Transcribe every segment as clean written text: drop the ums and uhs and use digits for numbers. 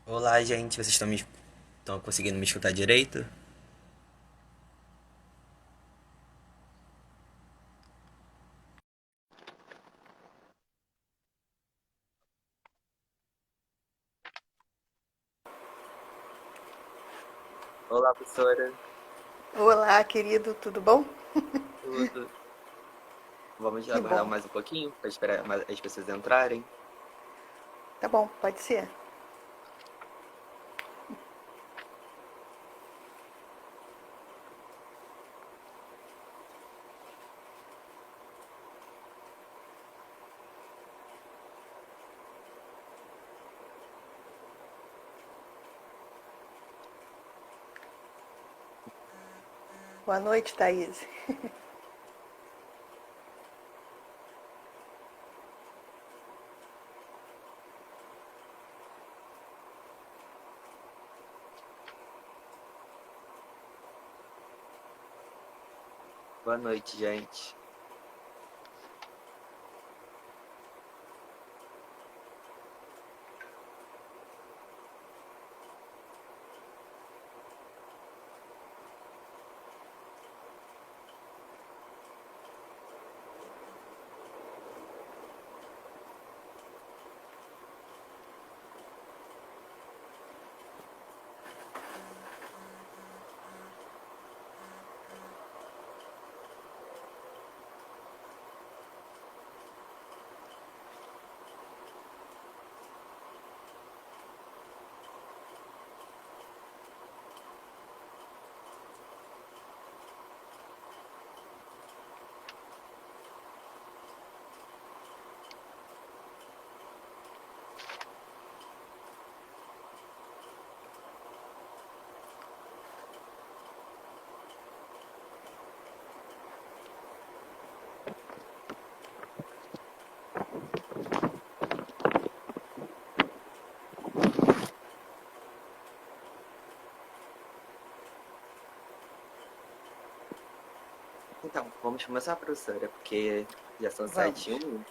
Olá, gente. Vocês estão conseguindo me escutar direito? Olá, professora. Olá, querido, tudo bom? Tudo? Vamos Que aguardar bom. mais um pouquinho para esperar as pessoas entrarem. Tá bom, pode ser. Boa noite, Thaís. Boa noite, gente. Então, vamos começar, professora, porque já são sete e Vamos. 1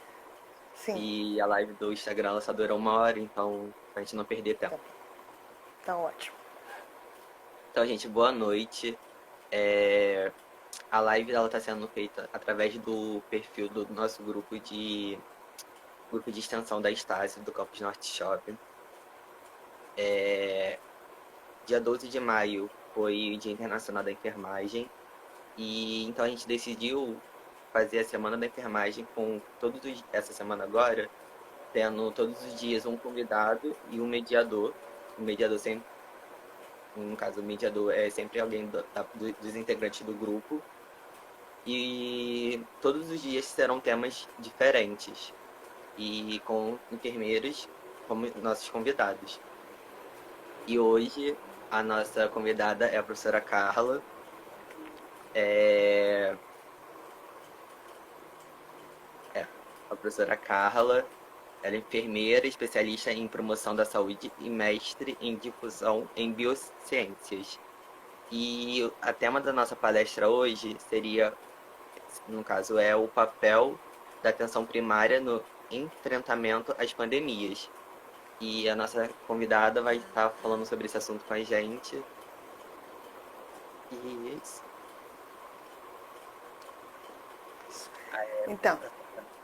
Sim, e a live do Instagram ela só dura 1 hora, então pra gente não perder tempo. tá, tá ótimo. Então, gente, boa noite. É, A live ela está sendo feita através do perfil do nosso grupo de extensão da Estácio, do Campus Norte Shopping. Dia 12 de maio foi o Dia Internacional da Enfermagem, e então a gente decidiu fazer a Semana da Enfermagem essa semana agora, tendo todos os dias um convidado e um mediador. O mediador sempre, no caso, o mediador é sempre alguém dos integrantes do grupo, e todos os dias serão temas diferentes, e com enfermeiros como nossos convidados. E hoje a nossa convidada é a professora Carla. É, é, a professora Carla, ela é enfermeira, especialista em promoção da saúde e mestre em difusão em biociências. E a tema da nossa palestra hoje seria, no caso, é o papel da atenção primária no enfrentamento às pandemias. E a nossa convidada vai estar falando sobre esse assunto com a gente. E é isso. Então,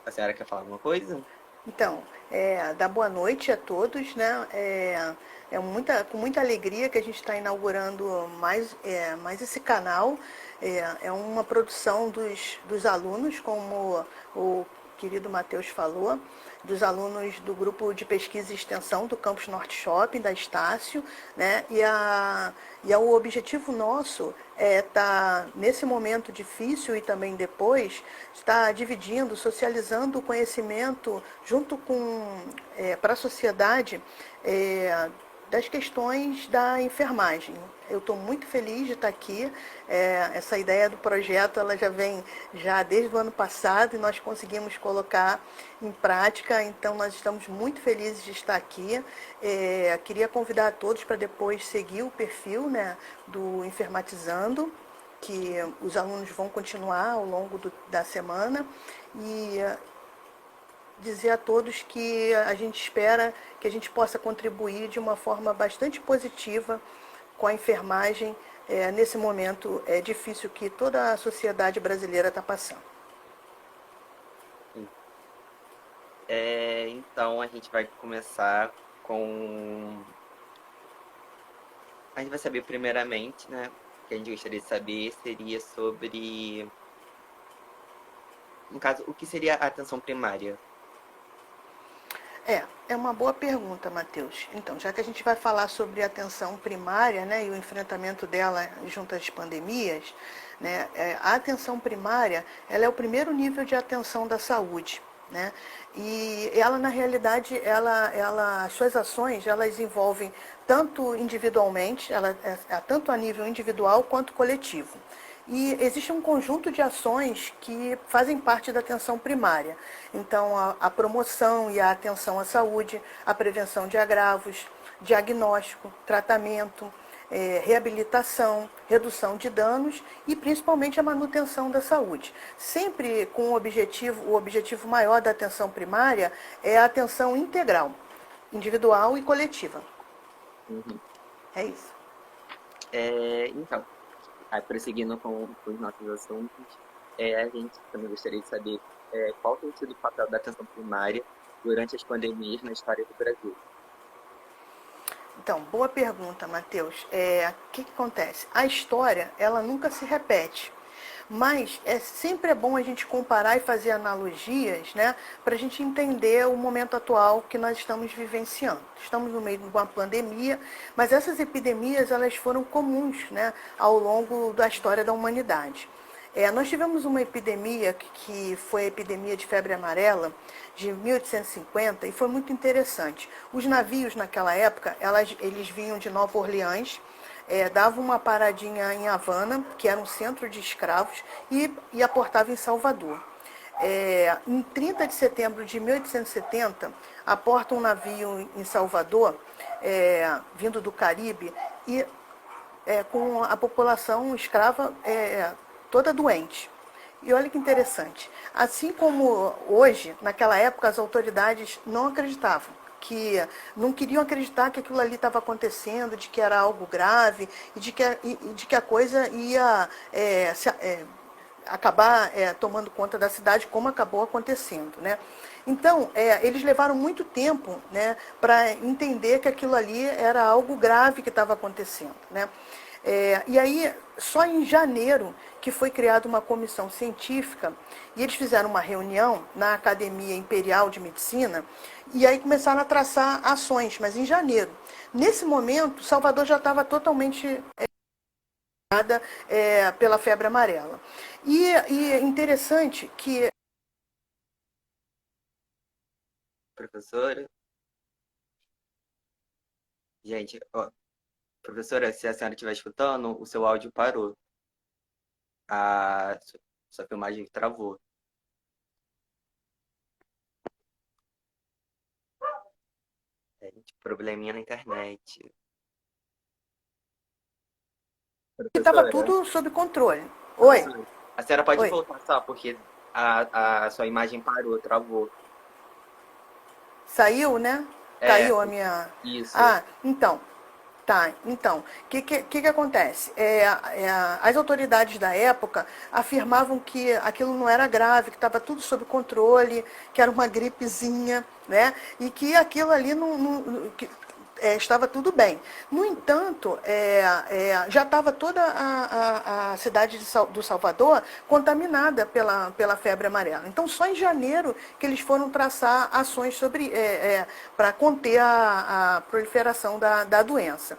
A senhora quer falar alguma coisa? dar boa noite a todos, né? Com muita alegria que a gente está inaugurando mais esse canal. É uma produção dos alunos, como o querido Matheus falou, dos alunos do grupo de pesquisa e extensão do Campus Norte Shopping, da Estácio, né? O objetivo nosso é estar, nesse momento difícil e também depois, estar dividindo, socializando o conhecimento junto com, para a sociedade, é, das questões da enfermagem. Eu estou muito feliz de estar aqui. Essa ideia do projeto ela já vem já desde o ano passado e nós conseguimos colocar em prática. Então nós estamos muito felizes de estar aqui. Queria convidar a todos para depois seguir o perfil, né, do Enfermatizando, que os alunos vão continuar ao longo da semana. E dizer a todos que a gente espera que a gente possa contribuir de uma forma bastante positiva com a enfermagem nesse momento difícil que toda a sociedade brasileira está passando. Então a gente vai começar com. A gente vai saber primeiramente, né? O que a gente gostaria de saber seria sobre. No caso, o que seria a atenção primária? É uma boa pergunta, Matheus. Então, já que a gente vai falar sobre a atenção primária, né, e o enfrentamento dela junto às pandemias, né, a atenção primária, ela é o primeiro nível de atenção da saúde, né? E ela, na realidade, as suas ações, elas envolvem tanto individualmente, tanto a nível individual quanto coletivo. E existe um conjunto de ações que fazem parte da atenção primária. Então, a promoção e a atenção à saúde, a prevenção de agravos, diagnóstico, tratamento, reabilitação, redução de danos e principalmente a manutenção da saúde. Sempre com o objetivo maior da atenção primária é a atenção integral, individual e coletiva. Uhum. É isso. Então, aí, prosseguindo com os nossos assuntos, a gente também gostaria de saber qual tem sido o papel da atenção primária durante as pandemias na história do Brasil. Então, boa pergunta, Matheus. O que acontece? A história, ela nunca se repete. Mas sempre é bom a gente comparar e fazer analogias, né, para a gente entender o momento atual que nós estamos vivenciando. Estamos no meio de uma pandemia, mas essas epidemias elas foram comuns, né, ao longo da história da humanidade. Nós tivemos uma epidemia que foi a epidemia de febre amarela de 1850 e foi muito interessante. Os navios naquela época, eles vinham de Nova Orleans, davam uma paradinha em Havana, que era um centro de escravos, e aportavam em Salvador. Em 30 de setembro de 1870, aporta um navio em Salvador, vindo do Caribe, e com a população escrava toda doente. E olha que interessante. Assim como hoje, naquela época, as autoridades não acreditavam, que não queriam acreditar que aquilo ali estava acontecendo, de que era algo grave e de que a coisa ia acabar tomando conta da cidade, como acabou acontecendo, né? Então, eles levaram muito tempo, né, para entender que aquilo ali era algo grave que estava acontecendo, né? E aí, só em janeiro, que foi criada uma comissão científica, e eles fizeram uma reunião na Academia Imperial de Medicina, e aí começaram a traçar ações, mas em janeiro. Nesse momento, Salvador já estava totalmente pela febre amarela. E é interessante que... Professora? Gente, ó, professora, se a senhora estiver escutando, o seu áudio parou. Sua filmagem travou. Gente, probleminha na internet. estava Professora, tudo sob controle. Oi, professora, a senhora pode oi. voltar só, porque a sua imagem parou, travou. Saiu, né? É, Caiu a minha... isso. Ah, então, tá. Então, o que acontece? As autoridades da época afirmavam que aquilo não era grave, que estava tudo sob controle, que era uma gripezinha, né? E que aquilo ali estava tudo bem. No entanto, já estava toda a cidade do Salvador contaminada pela febre amarela. Então, só em janeiro que eles foram traçar ações para conter a proliferação da doença.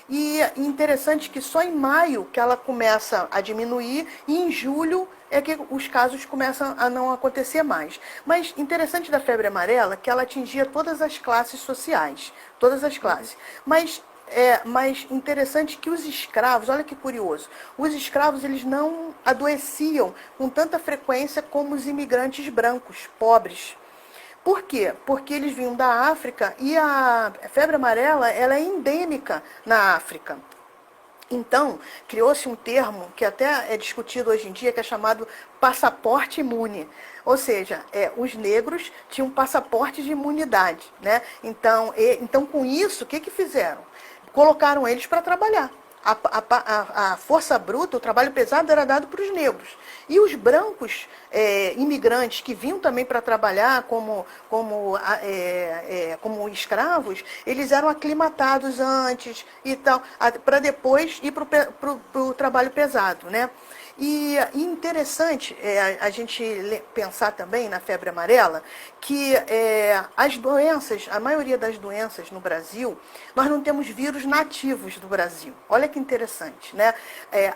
E interessante que só em maio que ela começa a diminuir e em julho é que os casos começam a não acontecer mais. Mas interessante da febre amarela que ela atingia todas as classes sociais, todas as classes. Mas interessante que os escravos, olha que curioso, os escravos eles não adoeciam com tanta frequência como os imigrantes brancos, pobres. Por quê? Porque eles vinham da África e a febre amarela ela é endêmica na África. Então, criou-se um termo que até é discutido hoje em dia, que é chamado passaporte imune. Ou seja, os negros tinham um passaporte de imunidade. Né? Então, com isso, o que fizeram? Colocaram eles para trabalhar. A força bruta, o trabalho pesado era dado para os negros. E os brancos imigrantes que vinham também para trabalhar como escravos, eles eram aclimatados antes e tal, para depois ir para o trabalho pesado. Né? E interessante a gente pensar também na febre amarela que as doenças, a maioria das doenças no Brasil, nós não temos vírus nativos do Brasil. Olha que interessante, né?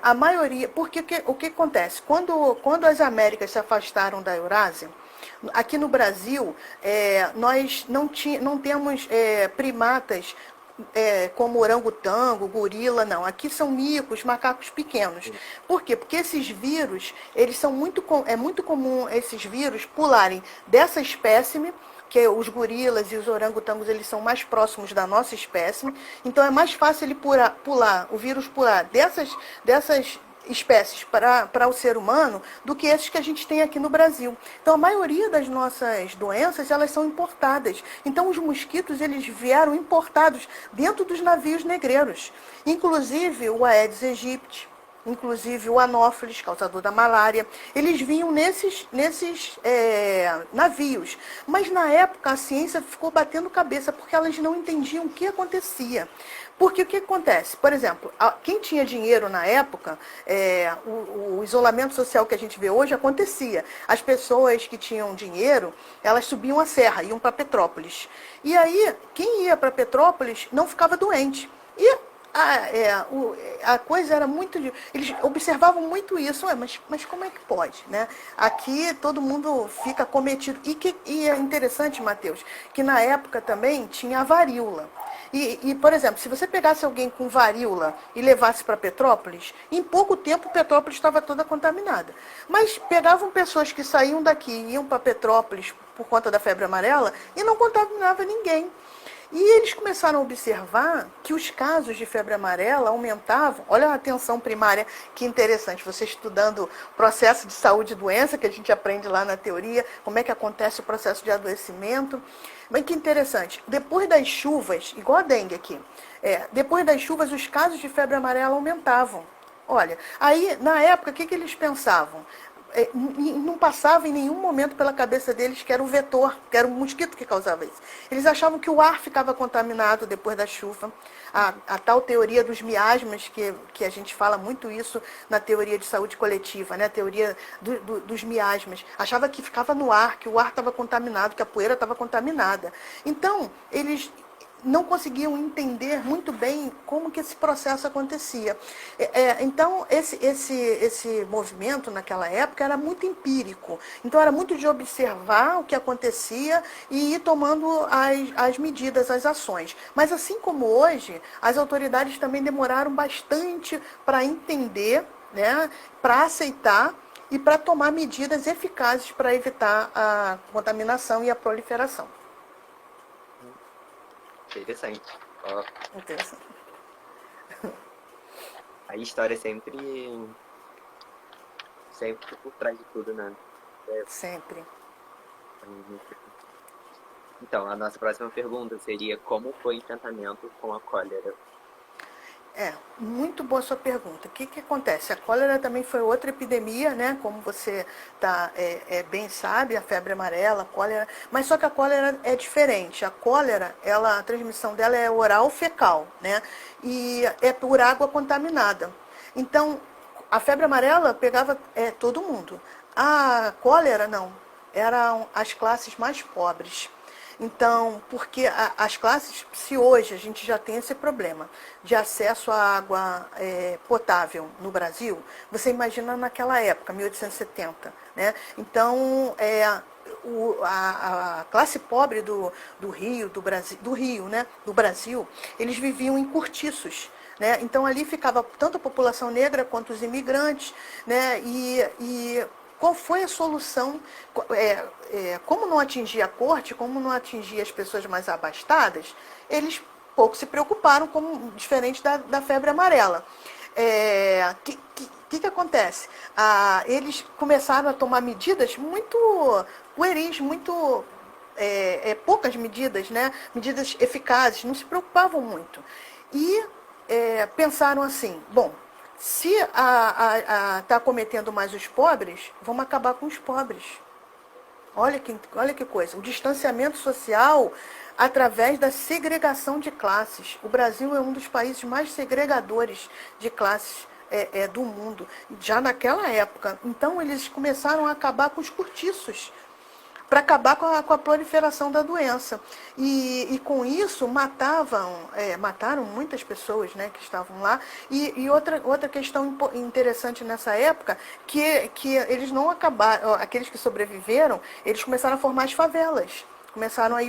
A maioria, porque o que acontece? Quando as Américas se afastaram da Eurásia, aqui no Brasil, nós não temos primatas como orangotango, gorila, não. Aqui são micos, macacos pequenos. Por quê? Porque esses vírus, é muito comum esses vírus pularem dessa espécime, que os gorilas e os orangotangos, eles são mais próximos da nossa espécime, então é mais fácil ele o vírus pular dessas espécies para o ser humano do que esses que a gente tem aqui no Brasil. Então, a maioria das nossas doenças, elas são importadas. Então, os mosquitos, eles vieram importados dentro dos navios negreiros. Inclusive, o Aedes aegypti, inclusive o Anófeles, causador da malária, eles vinham nesses navios. Mas, na época, a ciência ficou batendo cabeça, porque elas não entendiam o que acontecia. Porque o que acontece? Por exemplo, quem tinha dinheiro na época, o isolamento social que a gente vê hoje acontecia. As pessoas que tinham dinheiro, elas subiam a serra, iam para Petrópolis. E aí, quem ia para Petrópolis não ficava doente. E a coisa era muito... Eles observavam muito isso. Mas como é que pode? Né? Aqui todo mundo fica acometido. E é interessante, Matheus, que na época também tinha a varíola. Por exemplo, se você pegasse alguém com varíola e levasse para Petrópolis, em pouco tempo Petrópolis estava toda contaminada. Mas pegavam pessoas que saíam daqui e iam para Petrópolis por conta da febre amarela e não contaminava ninguém. E eles começaram a observar que os casos de febre amarela aumentavam. Olha a atenção primária, que interessante. Você estudando processo de saúde e doença, que a gente aprende lá na teoria, como é que acontece o processo de adoecimento. Mas que interessante. Depois das chuvas, igual a dengue aqui, depois das chuvas os casos de febre amarela aumentavam. Olha, aí na época o que eles pensavam? Não passava em nenhum momento pela cabeça deles que era o vetor, que era o mosquito que causava isso. Eles achavam que o ar ficava contaminado depois da chuva. A tal teoria dos miasmas, que a gente fala muito isso na teoria de saúde coletiva, né? A teoria dos miasmas. Achava que ficava no ar, que o ar estava contaminado, que a poeira estava contaminada. Então, eles não conseguiam entender muito bem como que esse processo acontecia. Então, esse movimento naquela época era muito empírico. Então, era muito de observar o que acontecia e ir tomando as medidas, as ações. Mas, assim como hoje, as autoridades também demoraram bastante para entender, né, para aceitar e para tomar medidas eficazes para evitar a contaminação e a proliferação. Interessante. Ó, Interessante. a história é sempre por trás de tudo, né? Sempre. Então, a nossa próxima pergunta seria: como foi o enfrentamento com a cólera? Muito boa sua pergunta. O que acontece? A cólera também foi outra epidemia, né? Como você bem sabe, a febre amarela, a cólera. Mas só que a cólera é diferente. A cólera, a transmissão dela é oral fecal, né? E é por água contaminada. Então, a febre amarela pegava todo mundo. A cólera, não. Eram as classes mais pobres. Então, porque as classes, se hoje a gente já tem esse problema de acesso à água potável no Brasil, você imagina naquela época, 1870, né? Então, a classe pobre do Rio, né? Do Brasil, eles viviam em cortiços. Né? Então, ali ficava tanto a população negra quanto os imigrantes, né? E qual foi a solução? Como não atingia a corte, como não atingia as pessoas mais abastadas, eles pouco se preocuparam, diferente da febre amarela. que acontece? Eles começaram a tomar medidas muito pueris, muito poucas medidas, né? Medidas eficazes, não se preocupavam muito. E pensaram assim, bom, se está cometendo mais os pobres, vamos acabar com os pobres. Olha que coisa. O distanciamento social através da segregação de classes. O Brasil é um dos países mais segregadores de classes do mundo, já naquela época. Então, eles começaram a acabar com os cortiços, para acabar com a proliferação da doença. E com isso mataram muitas pessoas, né, que estavam lá. E outra questão interessante nessa época, que eles não acabaram, aqueles que sobreviveram, eles começaram a formar as favelas.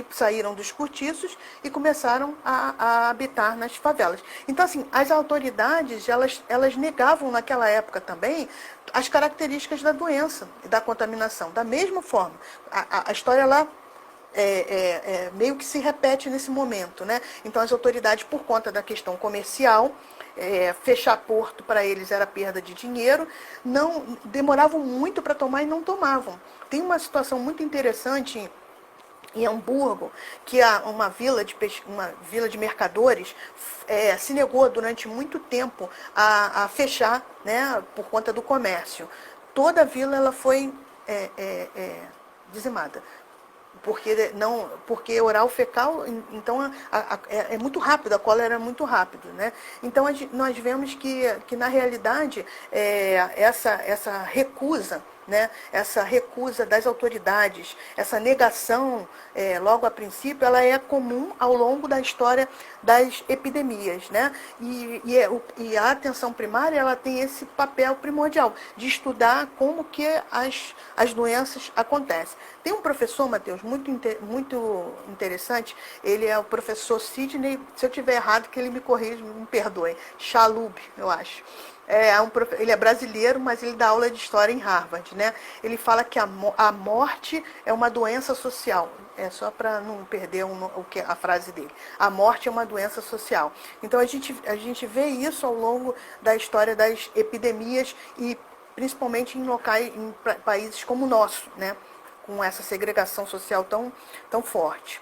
Saíram dos cortiços e começaram a habitar nas favelas. Então, assim, as autoridades, elas negavam naquela época também as características da doença e da contaminação. Da mesma forma, a história lá meio que se repete nesse momento, né? Então, as autoridades, por conta da questão comercial, fechar porto para eles era perda de dinheiro, não demoravam muito para tomar e não tomavam. Tem uma situação muito interessante em Hamburgo, que uma vila de mercadores se negou durante muito tempo a fechar, né, por conta do comércio. Toda a vila ela foi dizimada. Porque oral fecal, então é muito rápido, a cólera é muito rápido, né? Então nós vemos que na realidade essa recusa, né? Essa recusa das autoridades, essa negação, logo a princípio, ela é comum ao longo da história das epidemias, né? E a atenção primária ela tem esse papel primordial de estudar como que as doenças acontecem. Tem um professor, Matheus, muito interessante, ele é o professor Sidney, se eu estiver errado, que ele me corrija, me perdoe, Chalub, eu acho. Ele é brasileiro, mas ele dá aula de história em Harvard, né? Ele fala que a morte é uma doença social. É só para não perder a frase dele. A morte é uma doença social. Então a gente vê isso ao longo da história das epidemias e principalmente em países como o nosso, né? Com essa segregação social tão forte.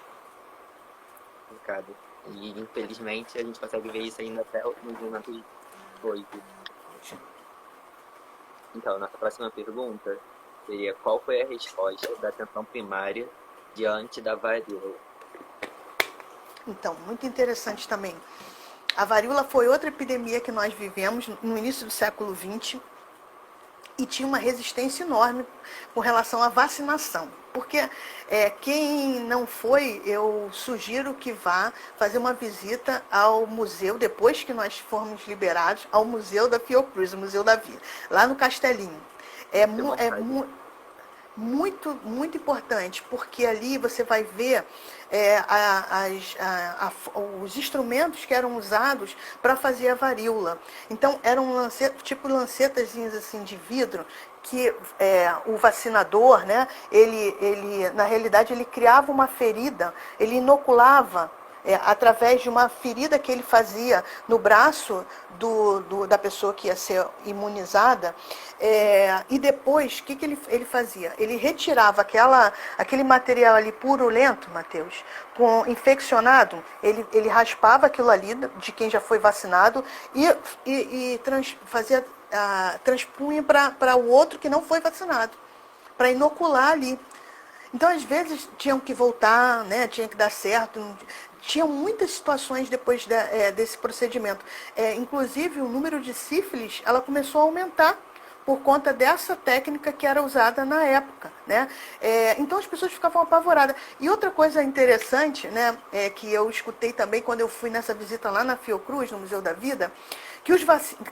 Complicado. E infelizmente a gente consegue ver isso ainda até nos momentos hoje. Então, nossa próxima pergunta seria: qual foi a resposta da atenção primária diante da varíola? Então, muito interessante também. A varíola foi outra epidemia que nós vivemos no início do século XX e tinha uma resistência enorme com relação à vacinação. Porque quem não foi, eu sugiro que vá fazer uma visita ao museu, depois que nós formos liberados, ao Museu da Fiocruz, o Museu da Vida, lá no Castelinho. Muito importante, porque ali você vai ver os instrumentos que eram usados para fazer a varíola. Então, eram tipo lancetazinhas assim, de vidro, que o vacinador, né, na realidade, ele criava uma ferida, ele inoculava através de uma ferida que ele fazia no braço da pessoa que ia ser imunizada, e depois, o que ele fazia? Ele retirava aquele material ali purulento, Matheus, infeccionado, ele raspava aquilo ali de quem já foi vacinado e transpunha para o outro que não foi vacinado, para inocular ali. Então, às vezes, tinham que voltar, né, tinha que dar certo. Tinham muitas situações depois desse procedimento. Inclusive, o número de sífilis ela começou a aumentar por conta dessa técnica que era usada na época, né? Então, as pessoas ficavam apavoradas. E outra coisa interessante, né, que eu escutei também quando eu fui nessa visita lá na Fiocruz, no Museu da Vida, que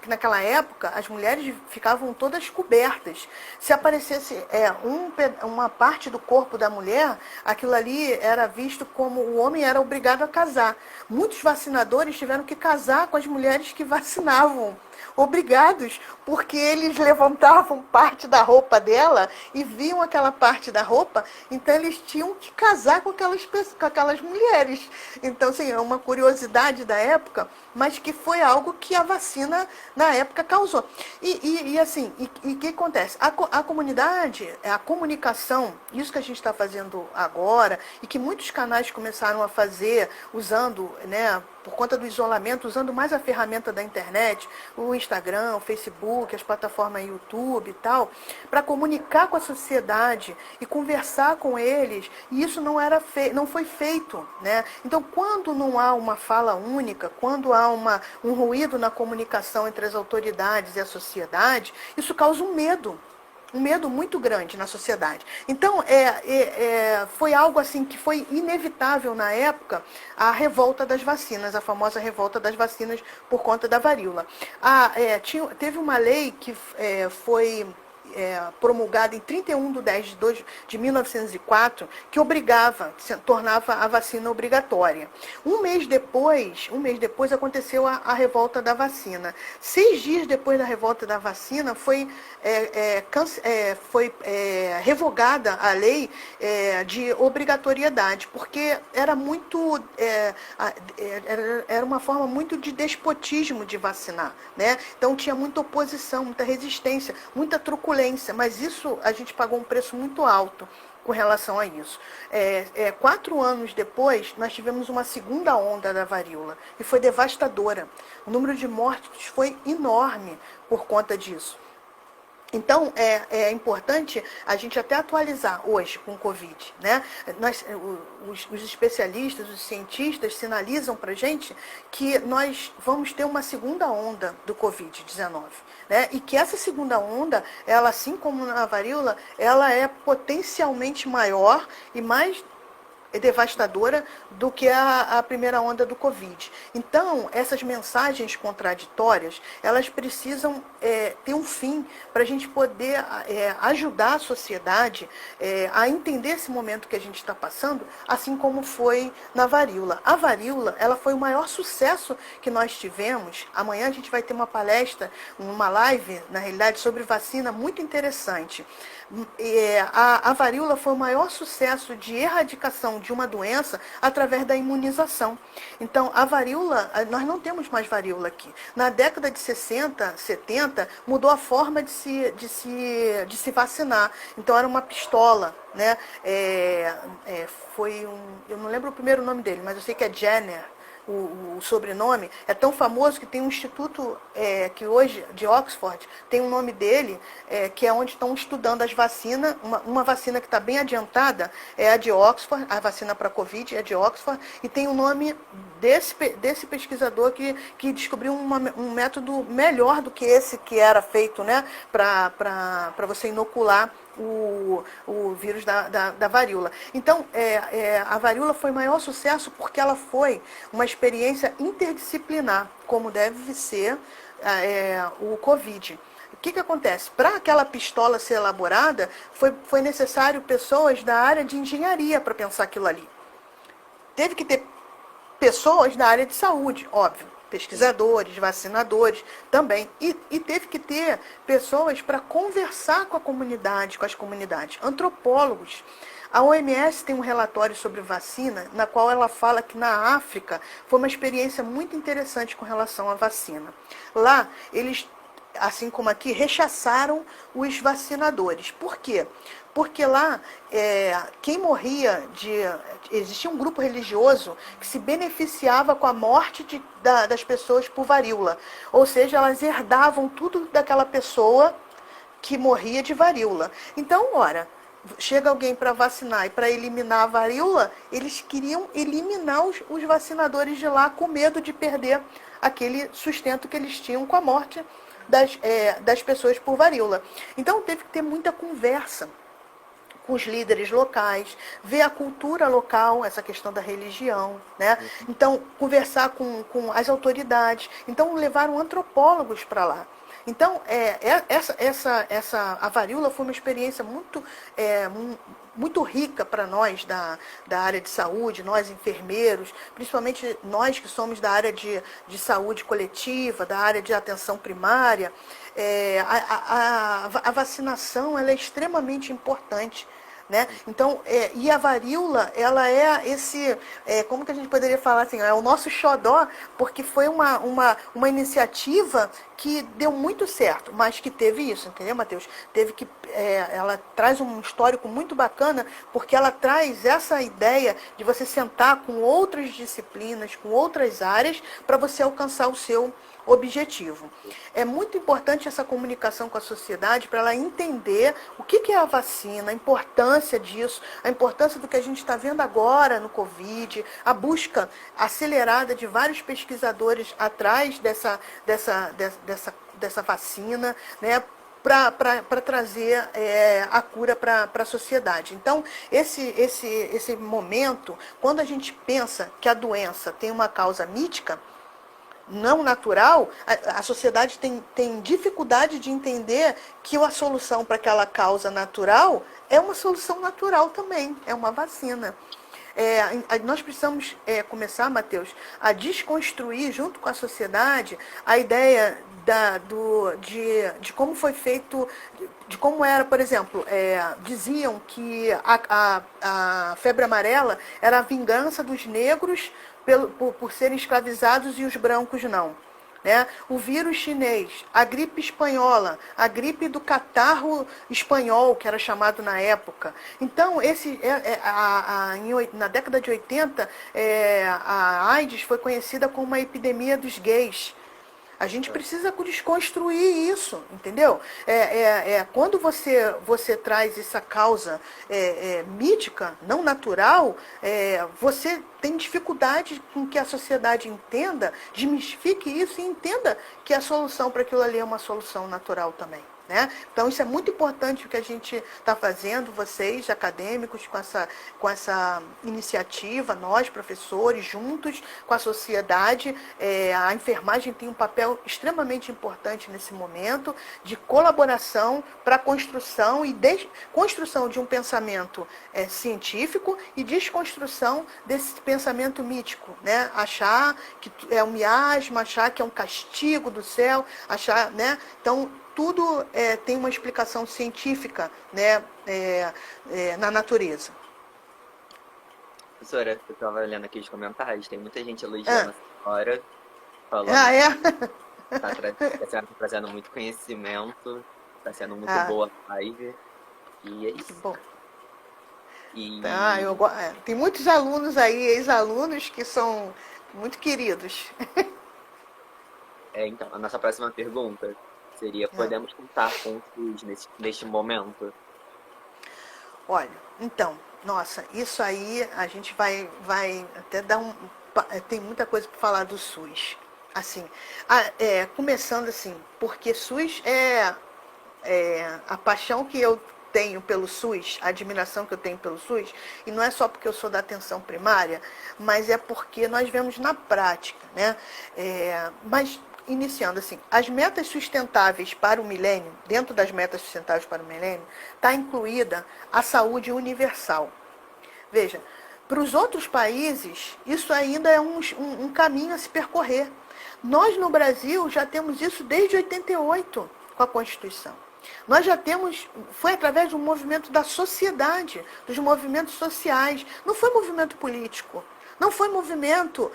naquela época as mulheres ficavam todas cobertas. Se aparecesse uma parte do corpo da mulher, aquilo ali era visto como o homem era obrigado a casar. Muitos vacinadores tiveram que casar com as mulheres que vacinavam, obrigados, porque eles levantavam parte da roupa dela e viam aquela parte da roupa, então eles tinham que casar com aquelas mulheres. Então, assim, é uma curiosidade da época, mas que foi algo que a vacina na época causou. Assim, o que acontece? A comunidade, a comunicação, isso que a gente está fazendo agora, e que muitos canais começaram a fazer, usando, né, por conta do isolamento, usando mais a ferramenta da internet, o Instagram, o Facebook, as plataformas YouTube e tal, para comunicar com a sociedade e conversar com eles, e isso não foi feito, né? Então, quando não há uma fala única, quando há um ruído na comunicação entre as autoridades e a sociedade, isso causa um medo muito grande na sociedade. Então, foi algo assim que foi inevitável na época, a revolta das vacinas, a famosa revolta das vacinas por conta da varíola. Teve uma lei que foi promulgada em 31/10/de 1904, que tornava a vacina obrigatória. Um mês depois aconteceu a revolta da vacina. 6 dias depois da revolta da vacina foi revogada a lei de obrigatoriedade, porque era uma forma muito de despotismo de vacinar, né? Então tinha muita oposição, muita resistência, muita truculência, mas isso a gente pagou um preço muito alto com relação a isso. 4 anos depois, nós tivemos uma segunda onda da varíola, e foi devastadora. O número de mortes foi enorme por conta disso. Então, é importante a gente até atualizar hoje com o Covid, né? Os especialistas, os cientistas sinalizam para a gente que nós vamos ter uma segunda onda do Covid-19, né? E que essa segunda onda, ela, assim como na varíola, ela é potencialmente maior e mais devastadora do que a primeira onda do Covid. Então, essas mensagens contraditórias, elas precisam ter um fim para a gente poder ajudar a sociedade a entender esse momento que a gente está passando, assim como foi na varíola. A varíola, ela foi o maior sucesso que nós tivemos. Amanhã a gente vai ter uma palestra, uma live, na realidade, sobre vacina muito interessante. A varíola foi o maior sucesso de erradicação de uma doença através da imunização. Então, a varíola, nós não temos mais varíola aqui. Na década de 60, 70, mudou a forma de se vacinar. Então, era uma pistola, né? Eu não lembro o primeiro nome dele, mas eu sei que é Jenner. O sobrenome é tão famoso que tem um instituto que hoje, de Oxford, tem o nome dele, que é onde estão estudando as vacinas. Uma vacina que está bem adiantada é a de Oxford, a vacina para Covid é de Oxford, e tem o nome desse pesquisador que descobriu um método melhor do que esse que era feito, né, para você inocular o vírus da varíola. Então, a varíola foi o maior sucesso porque ela foi uma experiência interdisciplinar, como deve ser o Covid. O que acontece? Para aquela pistola ser elaborada, foi necessário pessoas da área de engenharia para pensar aquilo ali. Teve que ter pessoas da área de saúde, óbvio. Pesquisadores, vacinadores também. E teve que ter pessoas para conversar com a comunidade, com as comunidades, antropólogos. A OMS tem um relatório sobre vacina, na qual ela fala que na África foi uma experiência muito interessante com relação à vacina. Lá, eles, assim como aqui, rechaçaram os vacinadores. Por quê? Porque lá, quem morria existia um grupo religioso que se beneficiava com a morte das pessoas por varíola. Ou seja, elas herdavam tudo daquela pessoa que morria de varíola. Então, ora, chega alguém para vacinar e para eliminar a varíola, eles queriam eliminar os vacinadores de lá com medo de perder aquele sustento que eles tinham com a morte das pessoas por varíola. Então, teve que ter muita conversa com os líderes locais, ver a cultura local, essa questão da religião, né? Então, conversar com as autoridades. Então, levaram antropólogos para lá. Então, a varíola foi uma experiência muito muito rica para nós da área de saúde, nós enfermeiros, principalmente nós que somos da área de saúde coletiva, da área de atenção primária. A vacinação ela é extremamente importante. Né? Então, e a varíola, ela é esse, como que a gente poderia falar assim, é o nosso xodó, porque foi uma iniciativa que deu muito certo, mas que teve isso, entendeu, Matheus? Teve que, ela traz um histórico muito bacana, porque ela traz essa ideia de você sentar com outras disciplinas, com outras áreas, para você alcançar o seu objetivo. É muito importante essa comunicação com a sociedade para ela entender o que é a vacina, a importância disso, a importância do que a gente está vendo agora no Covid, a busca acelerada de vários pesquisadores atrás dessa vacina, né? Para trazer a cura para a sociedade. Então, esse momento, quando a gente pensa que a doença tem uma causa mítica, não natural, a sociedade tem dificuldade de entender que a solução para aquela causa natural é uma solução natural também, é uma vacina. Nós precisamos começar, Matheus, a desconstruir junto com a sociedade a ideia de como foi feito, de como era, por exemplo, diziam que a febre amarela era a vingança dos negros por serem escravizados e os brancos não. Né? O vírus chinês, a gripe espanhola, a gripe do catarro espanhol, que era chamado na época. Então, na década de 80, a AIDS foi conhecida como uma epidemia dos gays. A gente precisa desconstruir isso, entendeu? Quando você traz essa causa mítica, não natural, você tem dificuldade com que a sociedade entenda, desmistifique isso e entenda que a solução para aquilo ali é uma solução natural também. Né? Então, isso é muito importante o que a gente está fazendo, vocês, acadêmicos, com essa iniciativa, nós, professores, juntos com a sociedade. A enfermagem tem um papel extremamente importante nesse momento de colaboração para a construção e construção de um pensamento científico e desconstrução desse pensamento mítico. Né? Achar que é um miasma, achar que é um castigo do céu, achar, né? Então, tudo tem uma explicação científica, né, na natureza. Professora, eu estava olhando aqui os comentários, tem muita gente elogiando a senhora, falando que a senhora está trazendo muito conhecimento, está sendo muito boa a live, e é isso. Que bom. Tem muitos alunos aí, ex-alunos, que são muito queridos. Então, a nossa próxima pergunta seria, podemos contar com o SUS neste momento? Olha, então, nossa, isso aí a gente vai até dar tem muita coisa para falar do SUS. Assim, começando assim, porque SUS é a paixão que eu tenho pelo SUS, a admiração que eu tenho pelo SUS, e não é só porque eu sou da atenção primária, mas é porque nós vemos na prática, né? Mas iniciando assim, as metas sustentáveis para o milênio, dentro das metas sustentáveis para o milênio, está incluída a saúde universal. Veja, para os outros países, isso ainda é um caminho a se percorrer. Nós, no Brasil, já temos isso desde 88, com a Constituição. Nós já temos, foi através de um movimento da sociedade, dos movimentos sociais, não foi movimento político. Não foi movimento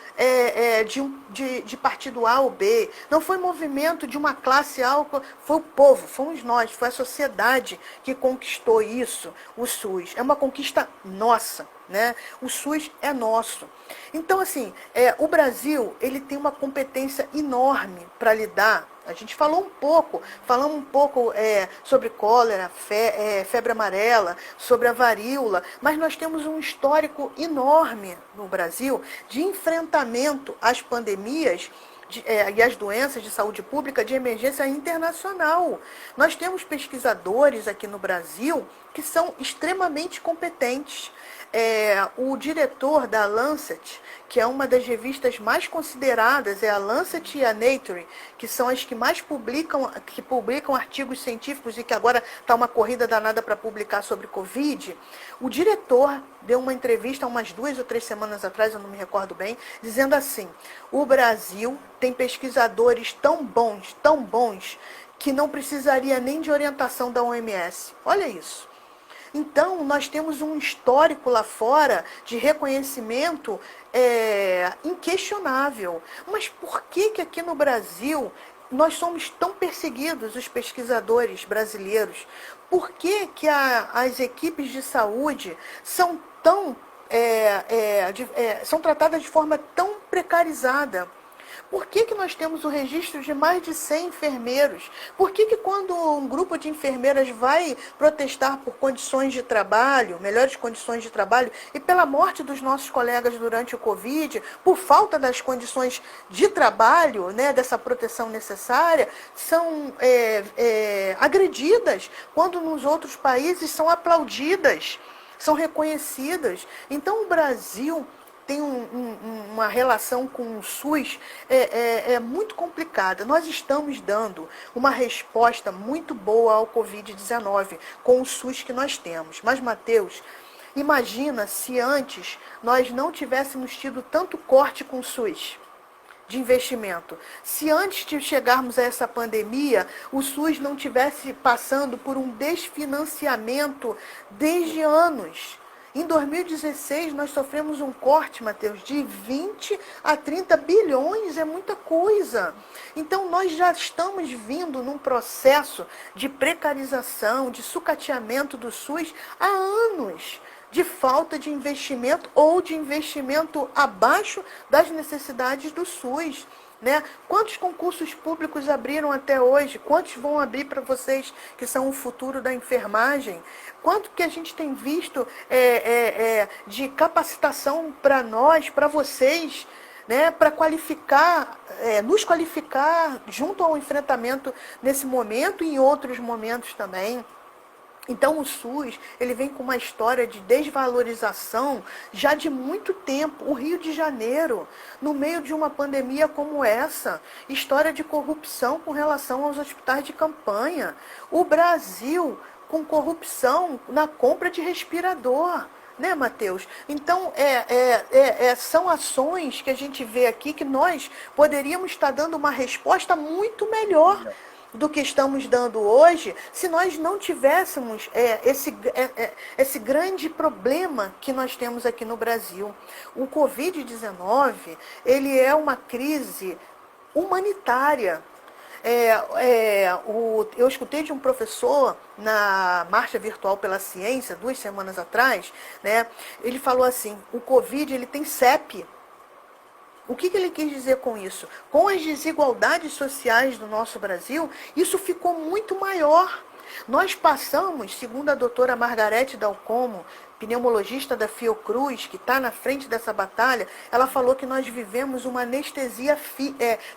de partido A ou B, não foi movimento de uma classe A, foi o povo, fomos nós, foi a sociedade que conquistou isso, o SUS. É uma conquista nossa, né? O SUS é nosso. Então, assim, o Brasil ele tem uma competência enorme para lidar. A gente falamos um pouco sobre cólera, febre amarela, sobre a varíola, mas nós temos um histórico enorme no Brasil de enfrentamento às pandemias e às doenças de saúde pública de emergência internacional. Nós temos pesquisadores aqui no Brasil que são extremamente competentes. O diretor da Lancet, que é uma das revistas mais consideradas, é a Lancet e a Nature, que são as que mais publicam artigos científicos e que agora está uma corrida danada para publicar sobre Covid. O diretor deu uma entrevista há umas 2 ou 3 semanas atrás, eu não me recordo bem, dizendo assim: o Brasil tem pesquisadores tão bons, que não precisaria nem de orientação da OMS. Olha isso. Então, nós temos um histórico lá fora de reconhecimento inquestionável. Mas por que aqui no Brasil nós somos tão perseguidos, os pesquisadores brasileiros? Por que as equipes de saúde são são tratadas de forma tão precarizada? Por que nós temos o registro de mais de 100 enfermeiros? Por que quando um grupo de enfermeiras vai protestar por condições de trabalho, melhores condições de trabalho, e pela morte dos nossos colegas durante o Covid, por falta das condições de trabalho, né, dessa proteção necessária, são agredidas, quando nos outros países são aplaudidas, são reconhecidas? Então o Brasil tem uma relação com o SUS muito complicada. Nós estamos dando uma resposta muito boa ao Covid-19 com o SUS que nós temos. Mas, Matheus, imagina se antes nós não tivéssemos tido tanto corte com o SUS de investimento. Se antes de chegarmos a essa pandemia, o SUS não tivesse passando por um desfinanciamento desde anos. Em 2016, nós sofremos um corte, Matheus, de 20 a 30 bilhões, é muita coisa. Então, nós já estamos vindo num processo de precarização, de sucateamento do SUS há anos, de falta de investimento ou de investimento abaixo das necessidades do SUS. Né? Quantos concursos públicos abriram até hoje? Quantos vão abrir para vocês que são o futuro da enfermagem? Quanto que a gente tem visto de capacitação para nós, para vocês, né? Para qualificar, nos qualificar junto ao enfrentamento nesse momento e em outros momentos também? Então o SUS, ele vem com uma história de desvalorização já de muito tempo. O Rio de Janeiro, no meio de uma pandemia como essa, história de corrupção com relação aos hospitais de campanha. O Brasil com corrupção na compra de respirador. Né, Matheus? Então, são ações que a gente vê aqui que nós poderíamos estar dando uma resposta muito melhor do que estamos dando hoje, se nós não tivéssemos esse grande problema que nós temos aqui no Brasil. O Covid-19, ele é uma crise humanitária. Eu escutei de um professor na Marcha Virtual pela Ciência, 2 semanas atrás, né, ele falou assim: o Covid, ele tem CEP. O que ele quis dizer com isso? Com as desigualdades sociais do nosso Brasil, isso ficou muito maior. Nós passamos, segundo a doutora Margarete Dalcomo, pneumologista da Fiocruz, que está na frente dessa batalha, ela falou que nós vivemos uma anestesia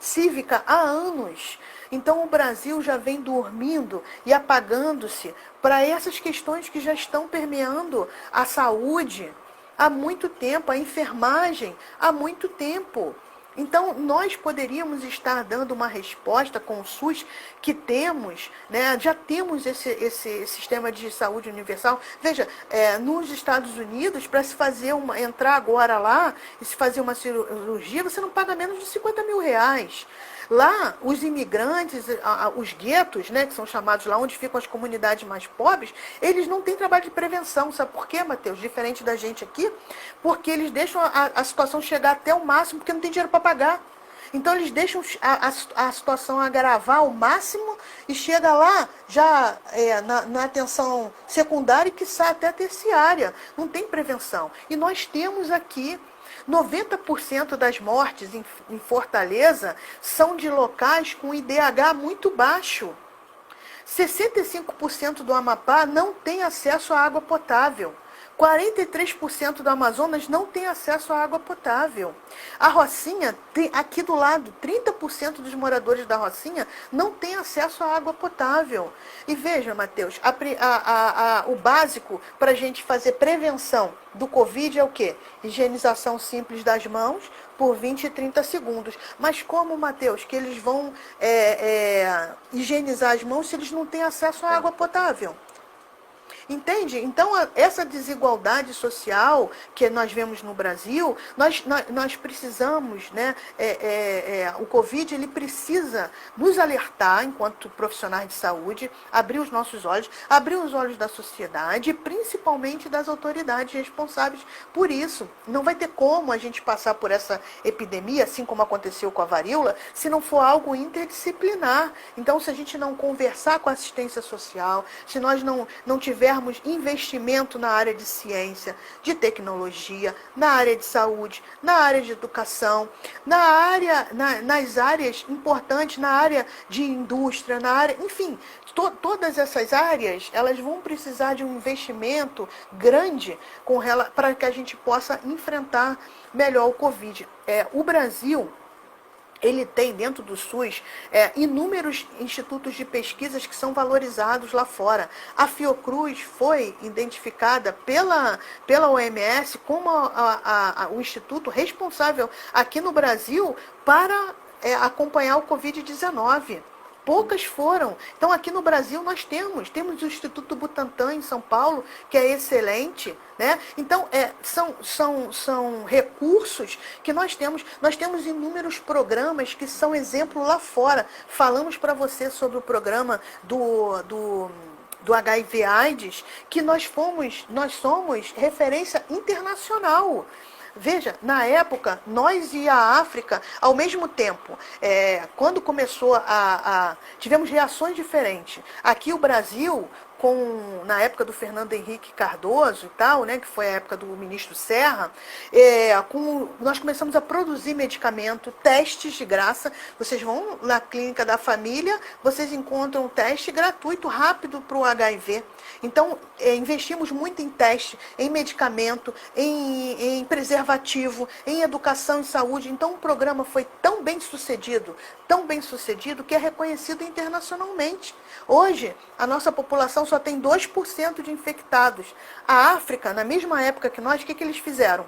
cívica há anos. Então o Brasil já vem dormindo e apagando-se para essas questões que já estão permeando a saúde há muito tempo, a enfermagem há muito tempo. Então, nós poderíamos estar dando uma resposta com o SUS que temos, né? Já temos esse sistema de saúde universal. Veja, nos Estados Unidos, para se fazer entrar agora lá e se fazer uma cirurgia, você não paga menos de 50 mil reais. Lá, os imigrantes, os guetos, né, que são chamados lá onde ficam as comunidades mais pobres, eles não têm trabalho de prevenção. Sabe por quê, Matheus? Diferente da gente aqui, porque eles deixam a situação chegar até o máximo, porque não tem dinheiro para pagar. Então, eles deixam a situação agravar ao máximo e chega lá já na atenção secundária e, quiçá, até terciária. Não tem prevenção. E nós temos aqui 90% das mortes em Fortaleza são de locais com IDH muito baixo. 65% do Amapá não tem acesso à água potável. 43% do Amazonas não tem acesso à água potável. A Rocinha, aqui do lado, 30% dos moradores da Rocinha não tem acesso à água potável. E veja, Matheus, o básico para a gente fazer prevenção do Covid é o quê? Higienização simples das mãos por 20 e 30 segundos. Mas como, Matheus, que eles vão higienizar as mãos se eles não têm acesso à água potável? Entende? Então, essa desigualdade social que nós vemos no Brasil, nós precisamos, né? O Covid, ele precisa nos alertar, enquanto profissionais de saúde, abrir os nossos olhos, abrir os olhos da sociedade e principalmente das autoridades responsáveis por isso. Não vai ter como a gente passar por essa epidemia, assim como aconteceu com a varíola, se não for algo interdisciplinar. Então, se a gente não conversar com a assistência social, se nós não tivermos investimento na área de ciência, de tecnologia, na área de saúde, na área de educação, nas áreas importantes, na área de indústria, na área, enfim, todas essas áreas, elas vão precisar de um investimento grande para que a gente possa enfrentar melhor o Covid. O Brasil, ele tem dentro do SUS inúmeros institutos de pesquisas que são valorizados lá fora. A Fiocruz foi identificada pela OMS como o instituto responsável aqui no Brasil para acompanhar o Covid-19. Poucas foram. Então, aqui no Brasil, nós temos o Instituto Butantan, em São Paulo, que é excelente, né? Então, são recursos que nós temos. Nós temos inúmeros programas que são exemplo lá fora. Falamos para você sobre o programa do HIV/AIDS, que nós somos referência internacional. Veja, na época, nós e a África, ao mesmo tempo, quando começou tivemos reações diferentes. Aqui o Brasil, na época do Fernando Henrique Cardoso e tal, né, que foi a época do ministro Serra, nós começamos a produzir medicamento, testes de graça. Vocês vão na clínica da família, vocês encontram um teste gratuito, rápido para o HIV. Então, investimos muito em teste, em medicamento, em preservativo, em educação e saúde. Então, o programa foi tão bem sucedido, que é reconhecido internacionalmente. Hoje, a nossa população só tem 2% de infectados. A África, na mesma época que nós, o que eles fizeram?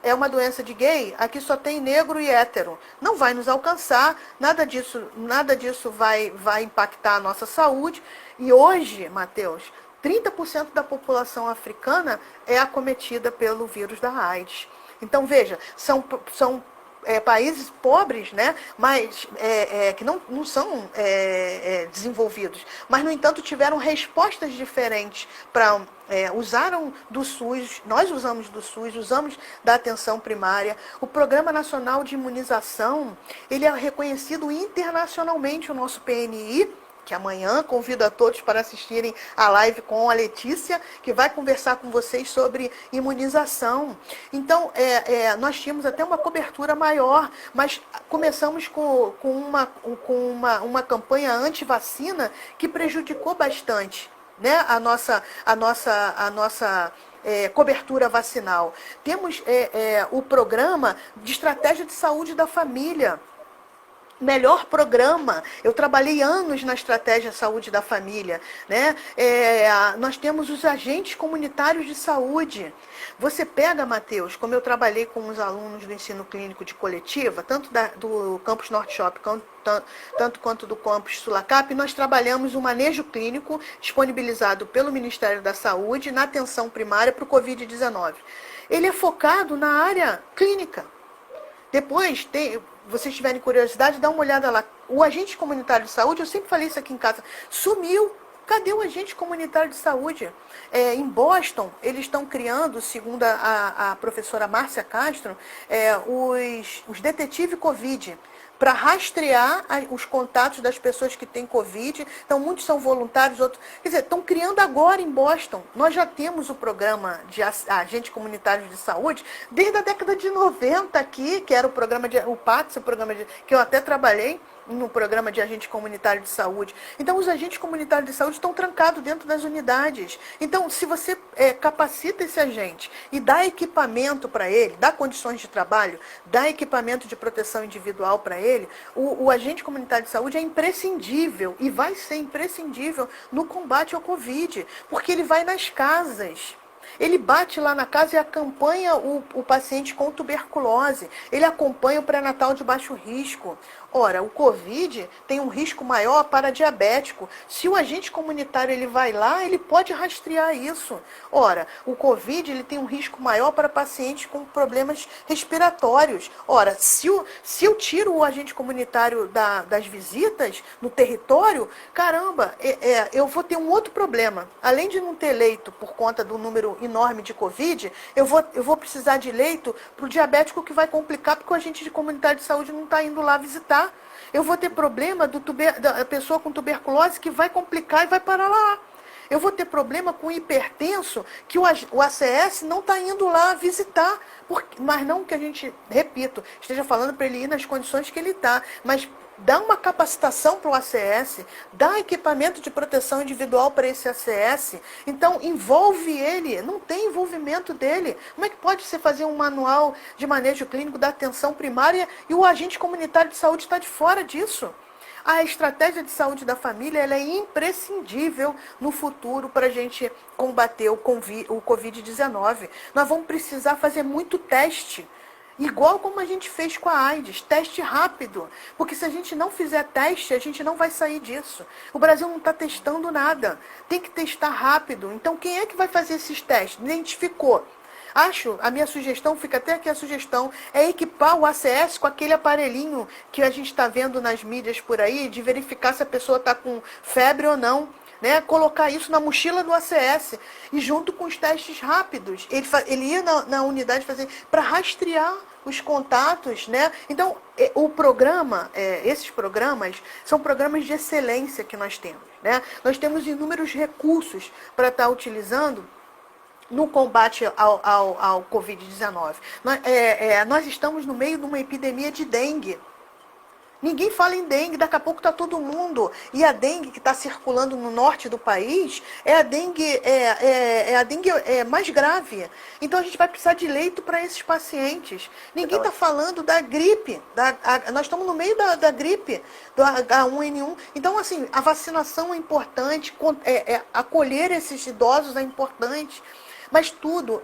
É uma doença de gay, aqui só tem negro e hétero. Não vai nos alcançar, nada disso vai impactar a nossa saúde. E hoje, Matheus, 30% da população africana é acometida pelo vírus da AIDS. Então, veja, são países pobres, né, mas que não são desenvolvidos, mas, no entanto, tiveram respostas diferentes usaram do SUS, nós usamos do SUS, usamos da atenção primária. O Programa Nacional de Imunização, ele é reconhecido internacionalmente, o nosso PNI, que amanhã convido a todos para assistirem a live com a Letícia, que vai conversar com vocês sobre imunização. Então, nós tínhamos até uma cobertura maior, mas começamos com uma campanha anti-vacina que prejudicou bastante, né, a nossa cobertura vacinal. Temos o programa de estratégia de saúde da família. Melhor programa. Eu trabalhei anos na estratégia saúde da família, né? Nós temos os agentes comunitários de saúde. Você pega, Matheus, como eu trabalhei com os alunos do ensino clínico de coletiva, tanto do campus Norte Shop, tanto quanto do campus Sulacap, nós trabalhamos o manejo clínico disponibilizado pelo Ministério da Saúde na atenção primária para o Covid-19. Ele é focado na área clínica. Depois, vocês tiverem curiosidade, dá uma olhada lá. O agente comunitário de saúde, eu sempre falei isso aqui em casa, sumiu. Cadê o agente comunitário de saúde? Em Boston, eles estão criando, segundo a professora Márcia Castro, os detetives Covid, para rastrear os contatos das pessoas que têm Covid. Então, muitos são voluntários, outros... Quer dizer, estão criando agora em Boston. Nós já temos o programa de agentes comunitários de saúde desde a década de 90 aqui, que era o programa o PATS, que eu até trabalhei, no programa de agente comunitário de saúde. Então, os agentes comunitários de saúde estão trancados dentro das unidades. Então, se você capacita esse agente e dá equipamento para ele, dá condições de trabalho, dá equipamento de proteção individual para ele, o agente comunitário de saúde é imprescindível e vai ser imprescindível no combate ao Covid, porque ele vai nas casas. Ele bate lá na casa e acompanha o paciente com tuberculose. Ele acompanha o pré-natal de baixo risco. Ora, o Covid tem um risco maior para diabético. Se o agente comunitário ele vai lá, ele pode rastrear isso. Ora, o Covid ele tem um risco maior para pacientes com problemas respiratórios. Ora, se eu tiro o agente comunitário das visitas no território, caramba, eu vou ter um outro problema. Além de não ter leito por conta do número enorme de Covid, eu vou precisar de leito para o diabético que vai complicar porque o agente de comunitário de saúde não está indo lá visitar. Eu vou ter problema da pessoa com tuberculose que vai complicar e vai parar lá. Eu vou ter problema com o hipertenso que o ACS não está indo lá visitar. Mas não que a gente, repito, esteja falando para ele ir nas condições que ele está. Mas dá uma capacitação para o ACS, dá equipamento de proteção individual para esse ACS. Então, envolve ele, não tem envolvimento dele. Como é que pode você fazer um manual de manejo clínico da atenção primária e o agente comunitário de saúde está de fora disso? A estratégia de saúde da família ela é imprescindível no futuro para a gente combater o Covid-19. Nós vamos precisar fazer muito teste. Igual como a gente fez com a AIDS, teste rápido. Porque se a gente não fizer teste, a gente não vai sair disso. O Brasil não está testando nada. Tem que testar rápido. Então, quem é que vai fazer esses testes? Identificou. A minha sugestão, fica até aqui a sugestão, é equipar o ACS com aquele aparelhinho que a gente está vendo nas mídias por aí, de verificar se a pessoa está com febre ou não. Né, colocar isso na mochila do ACS e junto com os testes rápidos. Ele ia na unidade fazer para rastrear os contatos. Né? Então, esses programas são programas de excelência que nós temos. Né? Nós temos inúmeros recursos para estar utilizando no combate ao Covid-19. Nós estamos no meio de uma epidemia de dengue. Ninguém fala em dengue, daqui a pouco está todo mundo. E a dengue que está circulando no norte do país é a dengue mais grave. Então a gente vai precisar de leito para esses pacientes. Ninguém está falando da gripe. Nós estamos no meio da gripe, do H1N1. Então, assim, a vacinação é importante, acolher esses idosos é importante. Mas tudo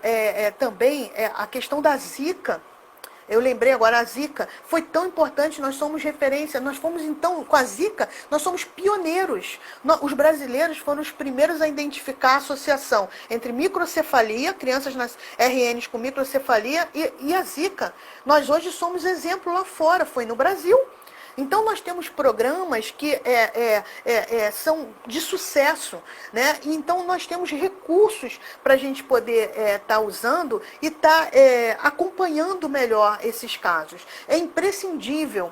também a questão da Zika. Eu lembrei agora, a Zika foi tão importante, nós somos referência, nós fomos então, com a Zika, nós somos pioneiros. Os brasileiros foram os primeiros a identificar a associação entre microcefalia, crianças nas RNs com microcefalia e a Zika. Nós hoje somos exemplo lá fora, foi no Brasil. Então, nós temos programas que são de sucesso, né? Então, nós temos recursos para a gente poder estar usando e estar acompanhando melhor esses casos. É imprescindível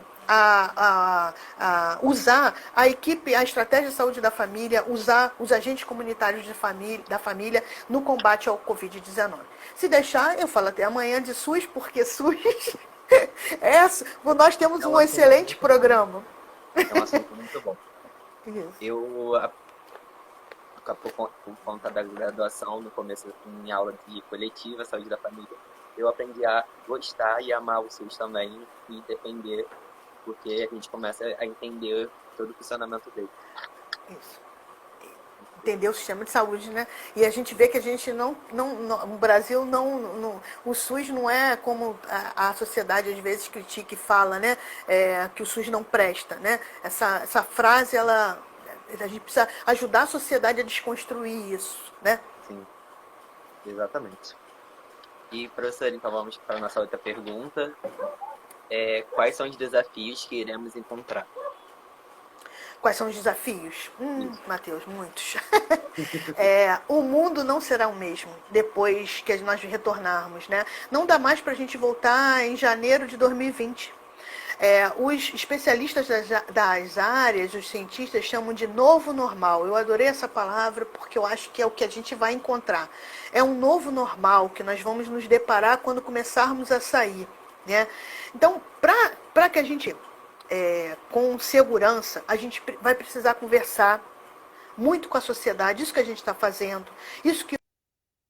usar a equipe, a estratégia de saúde da família, usar os agentes comunitários da família no combate ao Covid-19. Se deixar, eu falo até amanhã de SUS, porque SUS... nós temos um excelente programa. É um assunto muito bom. Isso. Eu, por conta da graduação, no começo, em aula de coletiva, saúde da família, eu aprendi a gostar e amar o SUS também e defender, porque a gente começa a entender todo o funcionamento dele. Isso. Entender o sistema de saúde, né? E a gente vê que a gente o Brasil o SUS não é como a sociedade às vezes critica e fala, né? Que o SUS não presta, né? Essa frase, a gente precisa ajudar a sociedade a desconstruir isso, né? Sim, exatamente. E, professor, então vamos para a nossa outra pergunta. Quais são os desafios que iremos encontrar? Quais são os desafios? Matheus, muitos. O mundo não será o mesmo depois que nós retornarmos, né? Não dá mais para a gente voltar em janeiro de 2020. Os especialistas das áreas, os cientistas, chamam de novo normal. Eu adorei essa palavra porque eu acho que é o que a gente vai encontrar. É um novo normal que nós vamos nos deparar quando começarmos a sair, né? Então, para que a gente com segurança, a gente vai precisar conversar muito com a sociedade, isso que a gente está fazendo, isso que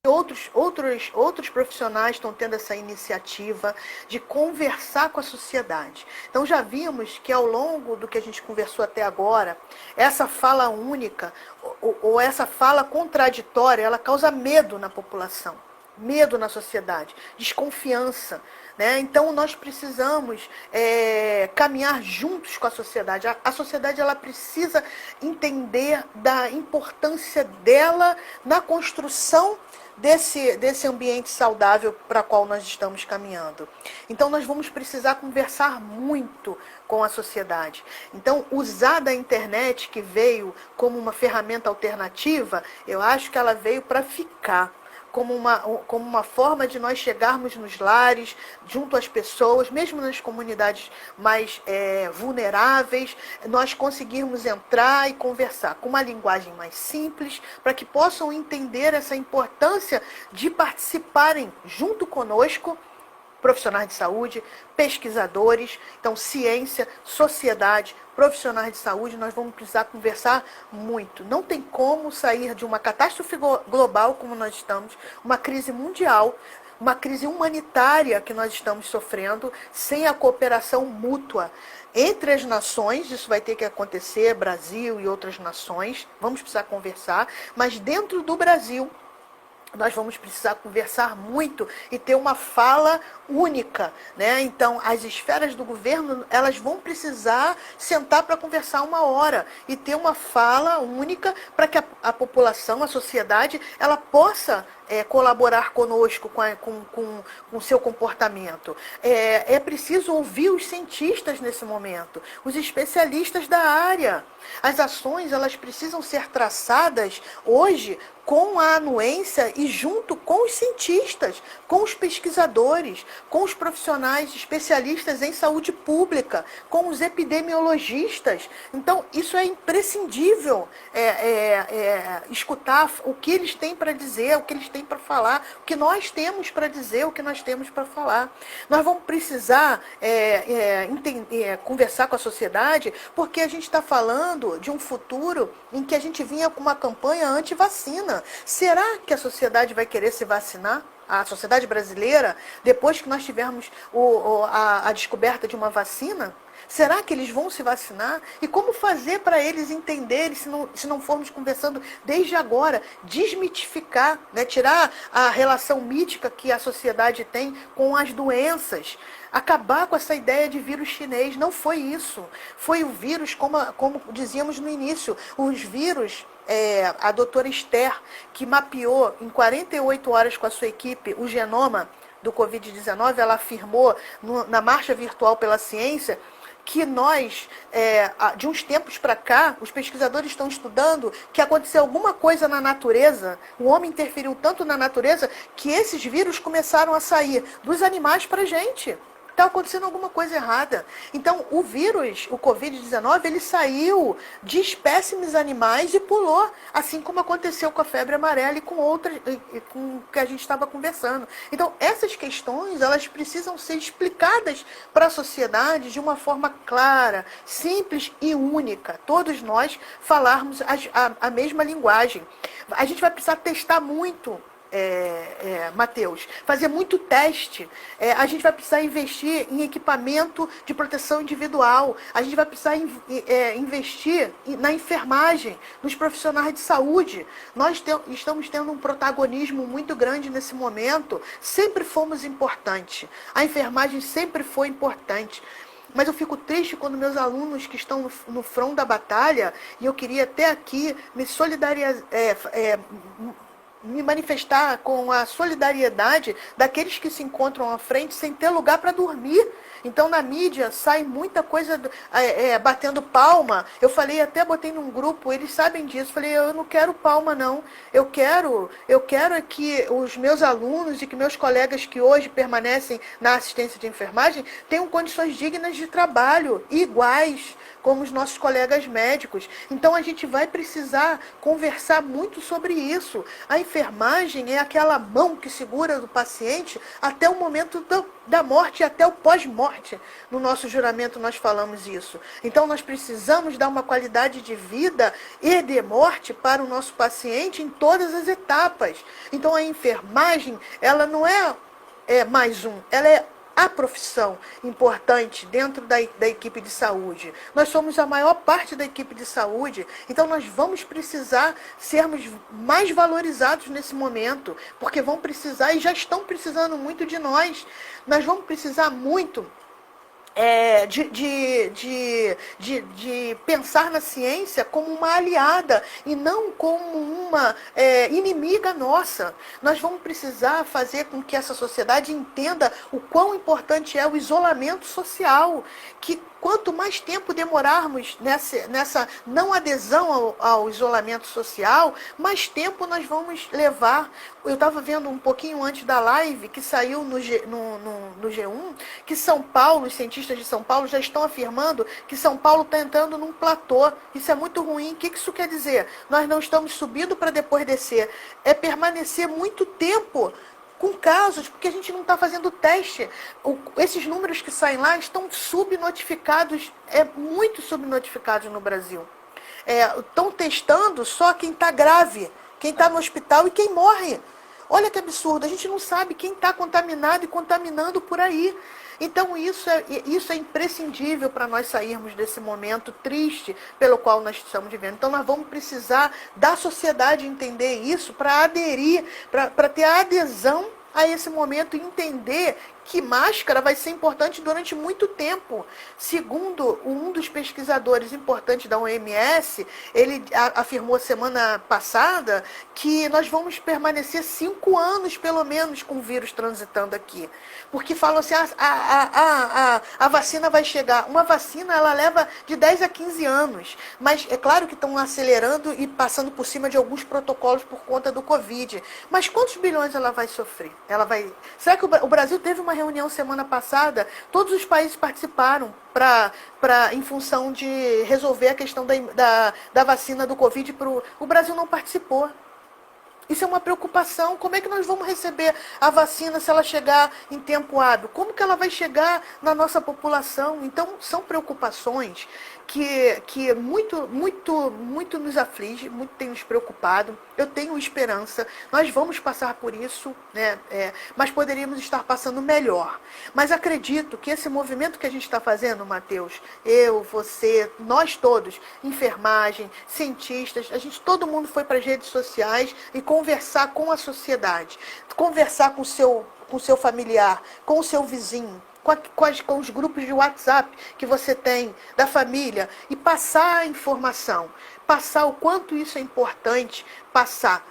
outros profissionais estão tendo essa iniciativa de conversar com a sociedade. Então já vimos que ao longo do que a gente conversou até agora, essa fala única ou essa fala contraditória, ela causa medo na população, medo na sociedade, desconfiança. Né? Então nós precisamos caminhar juntos com a sociedade. A sociedade ela precisa entender da importância dela na construção desse ambiente saudável para o qual nós estamos caminhando. Então nós vamos precisar conversar muito com a sociedade. Então usar da internet, que veio como uma ferramenta alternativa, eu acho que ela veio para ficar. Como uma forma de nós chegarmos nos lares, junto às pessoas, mesmo nas comunidades mais vulneráveis, nós conseguirmos entrar e conversar com uma linguagem mais simples, para que possam entender essa importância de participarem junto conosco, profissionais de saúde, pesquisadores, então ciência, sociedade, profissionais de saúde, nós vamos precisar conversar muito. Não tem como sair de uma catástrofe global como nós estamos, uma crise mundial, uma crise humanitária que nós estamos sofrendo, sem a cooperação mútua entre as nações. Isso vai ter que acontecer, Brasil e outras nações, vamos precisar conversar, mas dentro do Brasil, nós vamos precisar conversar muito e ter uma fala única, né? Então, as esferas do governo, elas vão precisar sentar para conversar uma hora e ter uma fala única para que a população, a sociedade, ela possa colaborar conosco com o seu comportamento. É preciso ouvir os cientistas nesse momento, os especialistas da área. As ações, elas precisam ser traçadas hoje com a anuência e junto com os cientistas, com os pesquisadores, com os profissionais especialistas em saúde pública, com os epidemiologistas. Então, isso é imprescindível, escutar o que eles têm para dizer, o que eles têm para falar, o que nós temos para dizer, o que nós temos para falar. Nós vamos precisar conversar com a sociedade, porque a gente está falando de um futuro em que a gente vinha com uma campanha anti-vacina. Será que a sociedade vai querer se vacinar? A sociedade brasileira, depois que nós tivermos a descoberta de uma vacina? Será que eles vão se vacinar? E como fazer para eles entenderem, se não formos conversando desde agora, desmitificar, né? Tirar a relação mítica que a sociedade tem com as doenças, acabar com essa ideia de vírus chinês. Não foi isso. Foi o vírus, como dizíamos no início, os vírus, a doutora Esther, que mapeou em 48 horas com a sua equipe o genoma do Covid-19, ela afirmou na Marcha Virtual pela Ciência que nós, de uns tempos para cá, os pesquisadores estão estudando que aconteceu alguma coisa na natureza, o homem interferiu tanto na natureza que esses vírus começaram a sair dos animais para a gente. Está acontecendo alguma coisa errada. Então, o vírus, o Covid-19, ele saiu de espécimes animais e pulou, assim como aconteceu com a febre amarela e com outras, com o que a gente estava conversando. Então, essas questões, elas precisam ser explicadas para a sociedade de uma forma clara, simples e única. Todos nós falarmos a mesma linguagem. A gente vai precisar testar muito, Matheus, fazer muito teste. A gente vai precisar investir em equipamento de proteção individual. A gente vai precisar investir na enfermagem, nos profissionais de saúde. Nós estamos tendo um protagonismo muito grande nesse momento. Sempre fomos importantes. A enfermagem sempre foi importante. Mas eu fico triste quando meus alunos que estão no front da batalha, e eu queria até aqui me manifestar com a solidariedade daqueles que se encontram à frente sem ter lugar para dormir. Então, na mídia, sai muita coisa batendo palma. Eu falei, até botei num grupo, eles sabem disso. Falei, eu não quero palma, não. Eu quero que os meus alunos e que meus colegas que hoje permanecem na assistência de enfermagem tenham condições dignas de trabalho, iguais como os nossos colegas médicos. Então, a gente vai precisar conversar muito sobre isso. A enfermagem é aquela mão que segura o paciente até o momento da morte e até o pós-morte. No nosso juramento nós falamos isso. Então nós precisamos dar uma qualidade de vida e de morte para o nosso paciente em todas as etapas. Então a enfermagem, ela não é mais ela é a profissão importante dentro da equipe de saúde. Nós somos a maior parte da equipe de saúde, então nós vamos precisar sermos mais valorizados nesse momento, porque vão precisar e já estão precisando muito de nós. Nós vamos precisar muito de pensar na ciência como uma aliada e não como uma inimiga nossa. Nós vamos precisar fazer com que essa sociedade entenda o quão importante é o isolamento social, que quanto mais tempo demorarmos nessa não adesão ao isolamento social, mais tempo nós vamos levar. Eu estava vendo um pouquinho antes da live, que saiu no G1, que São Paulo, os cientistas de São Paulo já estão afirmando que São Paulo está entrando num platô. Isso é muito ruim. O que isso quer dizer? Nós não estamos subindo para depois descer. É permanecer muito tempo com casos, porque a gente não está fazendo teste. Esses números que saem lá estão subnotificados, muito subnotificados no Brasil. Estão testando só quem está grave, quem está no hospital e quem morre. Olha que absurdo, a gente não sabe quem está contaminado e contaminando por aí. Então isso é imprescindível para nós sairmos desse momento triste pelo qual nós estamos vivendo. Então nós vamos precisar da sociedade entender isso para aderir, para ter a adesão a esse momento e entender que máscara vai ser importante durante muito tempo. Segundo um dos pesquisadores importantes da OMS, ele afirmou semana passada que nós vamos permanecer 5 anos, pelo menos, com o vírus transitando aqui. Porque falam assim, a vacina vai chegar. Uma vacina, ela leva de 10 a 15 anos. Mas é claro que estão acelerando e passando por cima de alguns protocolos por conta do Covid. Mas quantos bilhões ela vai sofrer? Será que o Brasil teve uma reunião semana passada? Todos os países participaram em função de resolver a questão da vacina do Covid. O Brasil não participou. Isso é uma preocupação. Como é que nós vamos receber a vacina se ela chegar em tempo hábil? Como que ela vai chegar na nossa população? Então, são preocupações que muito nos aflige, muito tem nos preocupado. Eu tenho esperança, nós vamos passar por isso, né? Mas poderíamos estar passando melhor. Mas acredito que esse movimento que a gente está fazendo, Matheus, eu, você, nós todos, enfermagem, cientistas, todo mundo foi para as redes sociais e conversar com a sociedade, conversar com o seu familiar, com o seu vizinho, com os grupos de WhatsApp que você tem, da família, e passar a informação, passar o quanto isso é importante,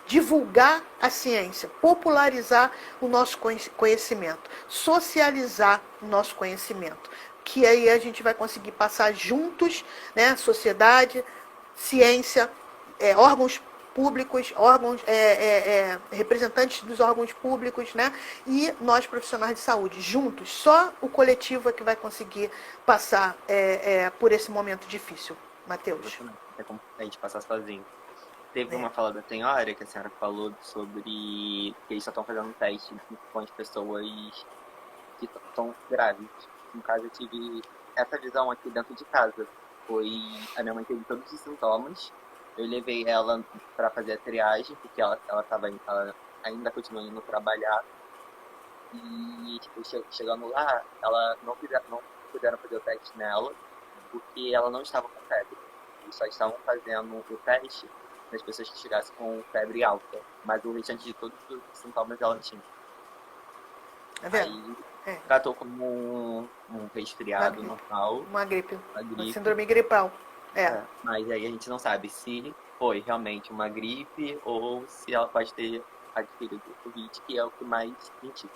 divulgar a ciência, popularizar o nosso conhecimento, socializar o nosso conhecimento, que aí a gente vai conseguir passar juntos, né, sociedade, ciência, órgãos públicos, representantes dos órgãos públicos, né? E nós, profissionais de saúde, juntos. Só o coletivo é que vai conseguir passar por esse momento difícil. Matheus. É como a gente passar sozinho. Teve uma fala da senhora, que a senhora falou sobre que eles só estão fazendo um teste com as pessoas que estão grávidas. No caso, eu tive essa visão aqui dentro de casa. A minha mãe teve todos os sintomas. Eu levei ela para fazer a triagem, porque ela ainda continua indo trabalhar. E chegando lá, ela não puderam fazer o teste nela, porque ela não estava com febre. Eles só estavam fazendo o teste nas pessoas que chegassem com febre alta. Mas o restante de todos os sintomas ela tinha. É vendo? Aí tratou como um resfriado normal. Uma gripe. Uma síndrome gripal. Mas aí a gente não sabe se foi realmente uma gripe ou se ela pode ter adquirido o Covid, que é o que mais indica.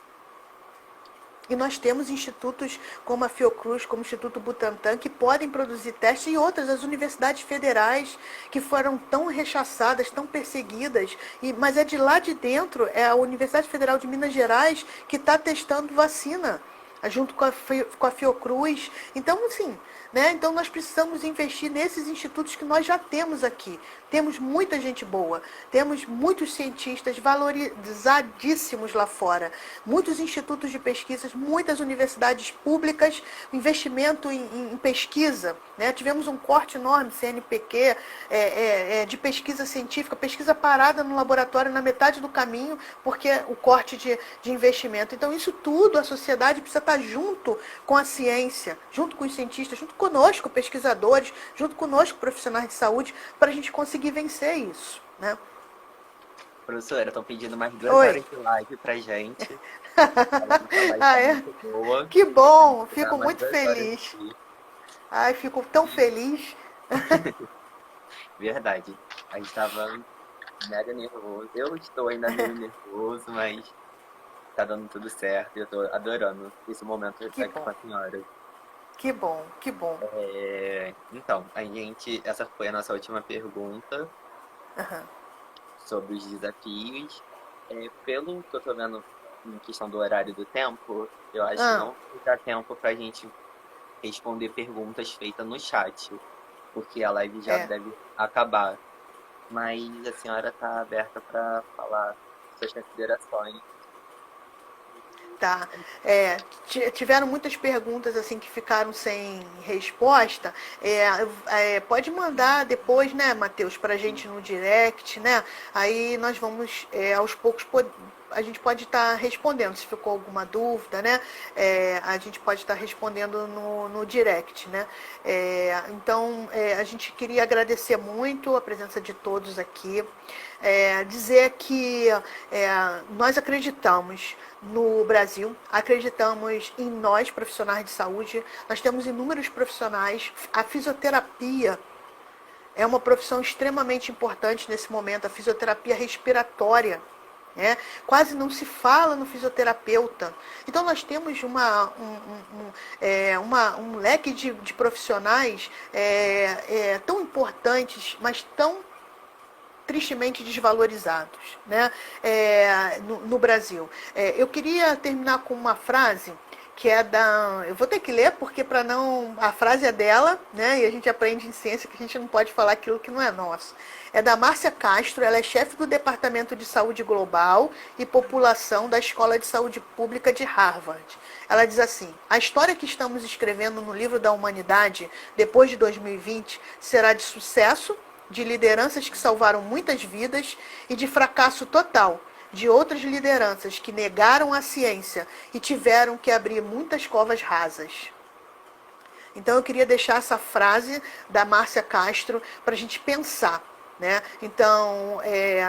E nós temos institutos como a Fiocruz, como o Instituto Butantan, que podem produzir testes, e outras, as universidades federais, que foram tão rechaçadas, tão perseguidas, mas é de lá de dentro, é a Universidade Federal de Minas Gerais que está testando vacina. junto com a Fiocruz. Então, assim, né? Então nós precisamos investir nesses institutos que nós já temos aqui. Temos muita gente boa, temos muitos cientistas valorizadíssimos lá fora, muitos institutos de pesquisas, muitas universidades públicas, investimento em pesquisa. Né? Tivemos um corte enorme, CNPq, de pesquisa científica, pesquisa parada no laboratório na metade do caminho, porque o corte de investimento. Então, isso tudo, a sociedade precisa estar junto com a ciência, junto com os cientistas, junto conosco, pesquisadores, junto conosco, profissionais de saúde, para a gente conseguir vencer isso. Né? Professora, estão pedindo mais 2 horas Oi. de live pra gente. Falando que a live tá Ah, é? muito boa. Que A gente bom, vai dar fico mais muito 2 horas feliz. aqui. Ai, fico tão feliz. Verdade. A gente tava mega nervoso. Eu estou ainda meio nervoso, mas tá dando tudo certo. Eu tô adorando esse momento de Que estar aqui bom, com a senhora. que bom, que bom. Então, essa foi a nossa última pergunta Aham. sobre os desafios. Pelo que eu tô vendo em questão do horário do tempo, eu acho que Ah, não dá tempo pra gente responder perguntas feitas no chat, porque a live já é. deve acabar. Mas a senhora está aberta para falar suas considerações. Tá. Tiveram muitas perguntas assim que ficaram sem resposta. Pode mandar depois, né, Matheus, para a gente no direct, né? Aí nós vamos aos poucos a gente pode estar respondendo se ficou alguma dúvida, né? A gente pode estar respondendo no direct, né? Então a gente queria agradecer muito a presença de todos aqui, dizer que nós acreditamos no Brasil, acreditamos em nós, profissionais de saúde. Nós temos inúmeros profissionais. A fisioterapia é uma profissão extremamente importante nesse momento, a fisioterapia respiratória. Né? Quase não se fala no fisioterapeuta. Então nós temos um leque de profissionais tão importantes, mas tão tristemente desvalorizados, né? No Brasil. Eu queria terminar com uma frase que é da. Eu vou ter que ler, porque para não. A frase é dela, né? E a gente aprende em ciência que a gente não pode falar aquilo que não é nosso. É da Márcia Castro, ela é chefe do Departamento de Saúde Global e População da Escola de Saúde Pública de Harvard. Ela diz assim: a história que estamos escrevendo no livro da humanidade, depois de 2020, será de sucesso, de lideranças que salvaram muitas vidas e de fracasso total de outras lideranças que negaram a ciência e tiveram que abrir muitas covas rasas. Então eu queria deixar essa frase da Márcia Castro para a gente pensar. Né? Então,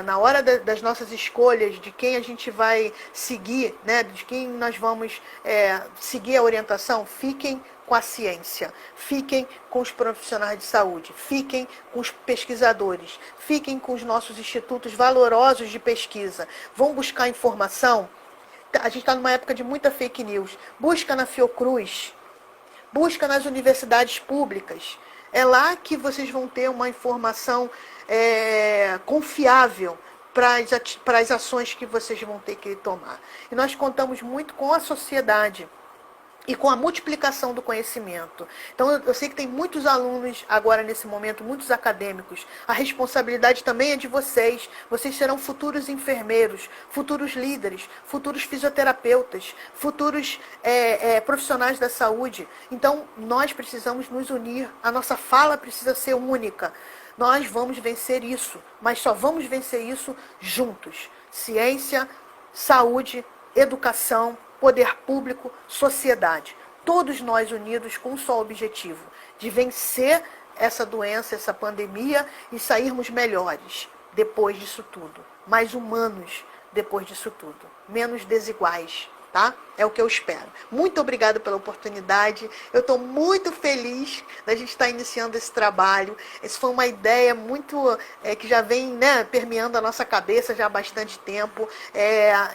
na hora das nossas escolhas, de quem a gente vai seguir, né? De quem nós vamos seguir a orientação, fiquem com a ciência, fiquem com os profissionais de saúde, fiquem com os pesquisadores, fiquem com os nossos institutos valorosos de pesquisa. Vão buscar informação. A gente está numa época de muita fake news. Busca na Fiocruz, busca nas universidades públicas. É lá que vocês vão ter uma informação confiável para as ações que vocês vão ter que tomar. E nós contamos muito com a sociedade e com a multiplicação do conhecimento. Então, eu sei que tem muitos alunos agora nesse momento, muitos acadêmicos. A responsabilidade também é de vocês. Vocês serão futuros enfermeiros, futuros líderes, futuros fisioterapeutas, futuros profissionais da saúde. Então, nós precisamos nos unir. A nossa fala precisa ser única. Nós vamos vencer isso, mas só vamos vencer isso juntos. Ciência, saúde, educação, poder público, sociedade. Todos nós unidos com um só objetivo, de vencer essa doença, essa pandemia e sairmos melhores depois disso tudo. Mais humanos depois disso tudo. Menos desiguais. Tá? É o que eu espero. Muito obrigada pela oportunidade. Eu estou muito feliz da gente estar iniciando esse trabalho. Essa foi uma ideia muito que já vem, né, permeando a nossa cabeça já há bastante tempo.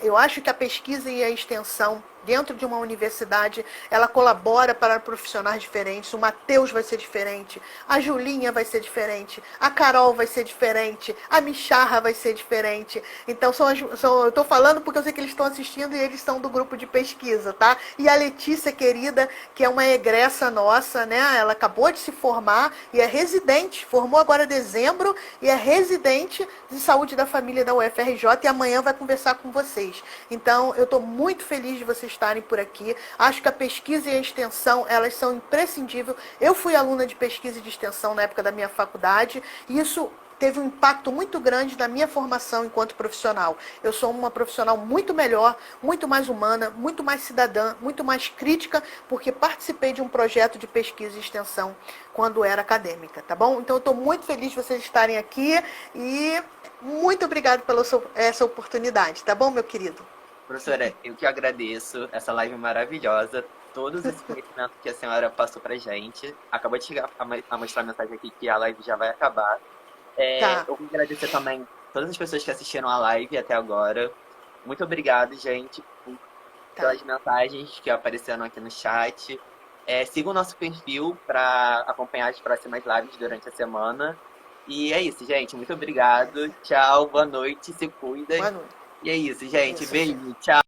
Eu acho que a pesquisa e a extensão dentro de uma universidade, ela colabora para profissionais diferentes. O Matheus vai ser diferente, a Julinha vai ser diferente, a Carol vai ser diferente, a Micharra vai ser diferente. Então, eu estou falando porque eu sei que eles estão assistindo e eles são do grupo de pesquisa, tá? E a Letícia, querida, que é uma egressa nossa, né? Ela acabou de se formar e é residente, formou agora em dezembro e é residente de saúde da família da UFRJ e amanhã vai conversar com vocês. Então, eu estou muito feliz de vocês estarem por aqui. Acho que a pesquisa e a extensão, elas são imprescindíveis. Eu fui aluna de pesquisa e de extensão na época da minha faculdade e isso teve um impacto muito grande na minha formação enquanto profissional. Eu sou uma profissional muito melhor, muito mais humana, muito mais cidadã, muito mais crítica, porque participei de um projeto de pesquisa e extensão quando era acadêmica, tá bom? Então, eu estou muito feliz de vocês estarem aqui e muito obrigada pela essa oportunidade, tá bom, meu querido? Professora, eu que agradeço essa live maravilhosa, todos os conhecimentos que a senhora passou pra gente. Acabou de chegar a mostrar a mensagem aqui que a live já vai acabar. Tá. Eu vou agradecer também todas as pessoas que assistiram a live até agora. Muito obrigado, gente, Tá. pelas mensagens que apareceram aqui no chat. Siga o nosso perfil para acompanhar as próximas lives durante a semana. E é isso, gente. Muito obrigado. Tchau, boa noite, se cuidem. Boa noite. E é isso, gente. Isso, Beijo, tchau.